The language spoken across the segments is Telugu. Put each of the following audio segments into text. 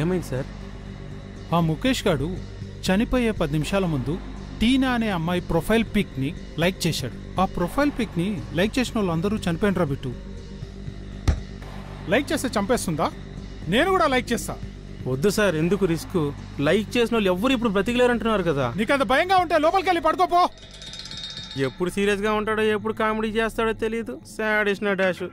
ఏమైంది సార్? ఆ ముఖేష్ గాడు చనిపోయే 10 నిమిషాల ముందు టీనా అనే అమ్మాయి ప్రొఫైల్ పిక్ని లైక్ చేశాడు. ఆ ప్రొఫైల్ పిక్ని లైక్ చేసిన వాళ్ళందరూ చనిపోయినరా బిట్టు. లైక్ చేస్తే చంపేస్తుందా? నేను కూడా లైక్ చేస్తా. వద్దు సార్, ఎందుకు రిస్క్? లైక్ చేసిన వాళ్ళు ఎవ్వరు ఇప్పుడు బ్రతికలేరంటున్నారు కదా. నీకంత భయంగా ఉంటే లోపలికి వెళ్ళి పడుకోపో. ఎప్పుడు సీరియస్గా ఉంటాడో ఎప్పుడు కామెడీ చేస్తాడో తెలియదు. సాడ్ నా డాష్.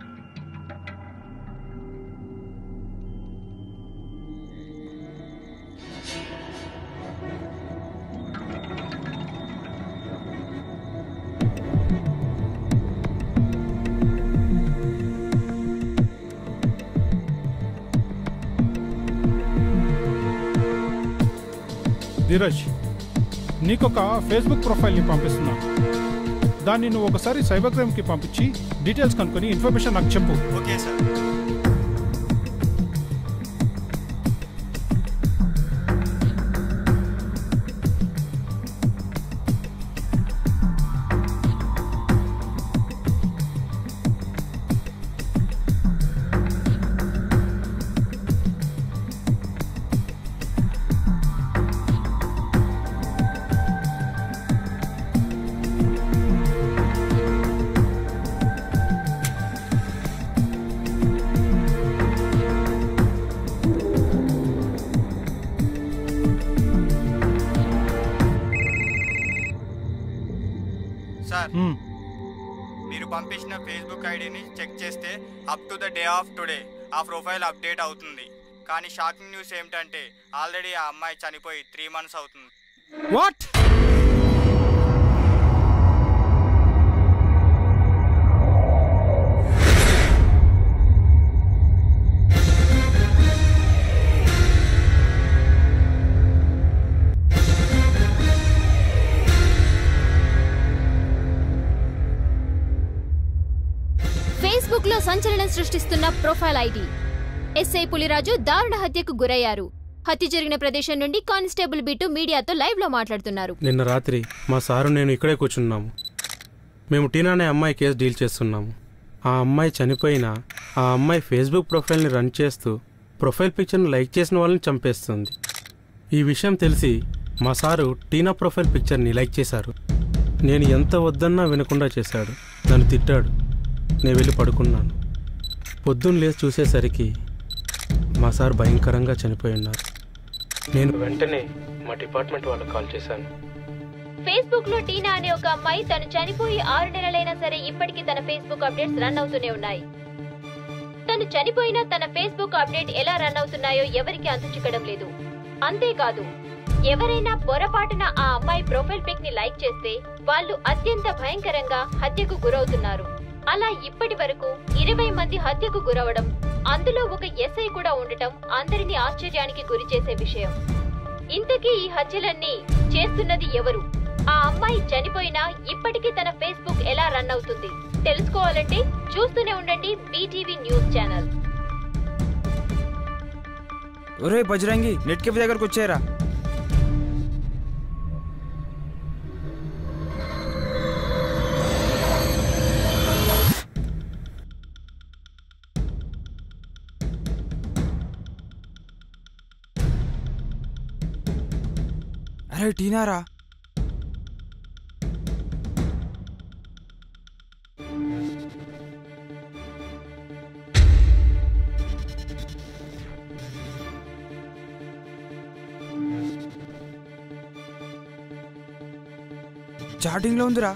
ధీరజ్, నీకొక ఫేస్బుక్ ప్రొఫైల్ని పంపిస్తున్నాను. దాన్ని నువ్వు ఒకసారి సైబర్ క్రైమ్కి పంపించి డీటెయిల్స్ కనుక్కొని ఇన్ఫర్మేషన్ నాకు చెప్పు. Okay sir. సార్, మీరు పంపించిన ఫేస్బుక్ ఐడిని చెక్ చేస్తే up to the day of today ఆ ప్రొఫైల్ అప్డేట్ అవుతుంది. కానీ షాకింగ్ న్యూస్ ఏమిటంటే ఆల్రెడీ ఆ అమ్మాయి చనిపోయి 3 months అవుతుంది. వాట్? ఫేస్బుక్ లో సంచలనం సృష్టిస్తున్న ప్రొఫైల్ ఐడి. ఎస్ఐ పులిరాజు దారుణ హత్యకు గురయ్యారు. హత్య జరిగిన ప్రదేశం నుండి కానిస్టేబుల్ బిట్టు మీడియాతో లైవ్ లో మాట్లాడుతున్నారు. నిన్న రాత్రి మా సారు నేను ఇక్కడే కూర్చున్నాము. మేము టీనా అనే అమ్మాయి కేసు డీల్ చేస్తున్నాము. ఆ అమ్మాయి చనిపోయినా ఆ అమ్మాయి ఫేస్బుక్ ప్రొఫైల్ని రన్ చేస్తూ ప్రొఫైల్ పిక్చర్ని లైక్ చేసిన వాళ్ళని చంపేస్తుంది. ఈ విషయం తెలిసి మా సారు టీనా ప్రొఫైల్ పిక్చర్ని లైక్ చేశారు. నేను ఎంత వద్దన్నా వినకుండా చేశాడు. నన్ను తిట్టాడు. నేను వెళ్ళి పడుకున్నాను. పొద్దున్న లేచి చూసేసరికి మా సార్ భయంకరంగా చనిపోయి ఉన్నారు. నేను వెంటనే మా డిపార్ట్మెంట్ వాళ్ళకి కాల్ చేశాను. ఫేస్బుక్ లో టీనా అనే ఒక అమ్మాయి తను చనిపోయి 6 నెలలైనా సరే ఇప్పటికీ తన ఫేస్బుక్ అప్డేట్స్ రన్ అవుతూనే ఉన్నాయి. తను చనిపోయినా తన ఫేస్బుక్ అప్డేట్ ఎలా రన్ అవుతున్నాయో ఎవరికి అంతుచిక్కడం లేదు. అంతేకాదు, ఎవరైనా పొరపాటున ఆ అమ్మాయి ప్రొఫైల్ పిక్ ని లైక్ చేస్తే వాళ్ళు అత్యంత భయంకరంగా హత్యకు గురవుతున్నారు. అలా ఇప్పటి వరకు 20 మంది హత్యకు గురవడం, అందులో ఒక ఎస్ఐ కూడా ఉండటం అందరినీ ఆశ్చర్యానికి గురి చేసే విషయం. ఇంతకీ ఈ హత్యలన్నీ చేస్తున్నది ఎవరు? ఆ అమ్మాయి చనిపోయినా ఇప్పటికీ తన ఫేస్బుక్ ఎలా రన్ అవుతుంది? తెలుసుకోవాలంటే చూస్తూనే ఉండండి బీటీవీ న్యూస్ ఛానల్. ఒరే బజరంగి, నెట్ కేఫ్ దగ్గరకు వచ్చారా? అరే టీనారా? చాటింగ్ లో ఉందిరా.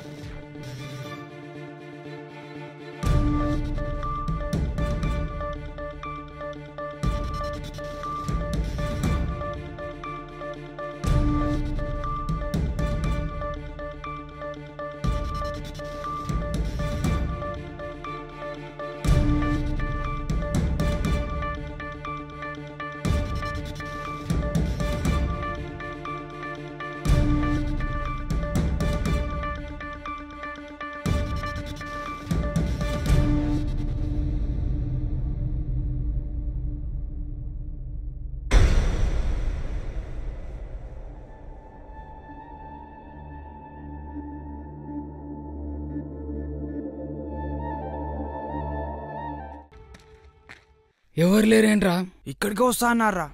ఎవరు లేరేంట్రా? ఇక్కడికి వస్తా అన్నారా?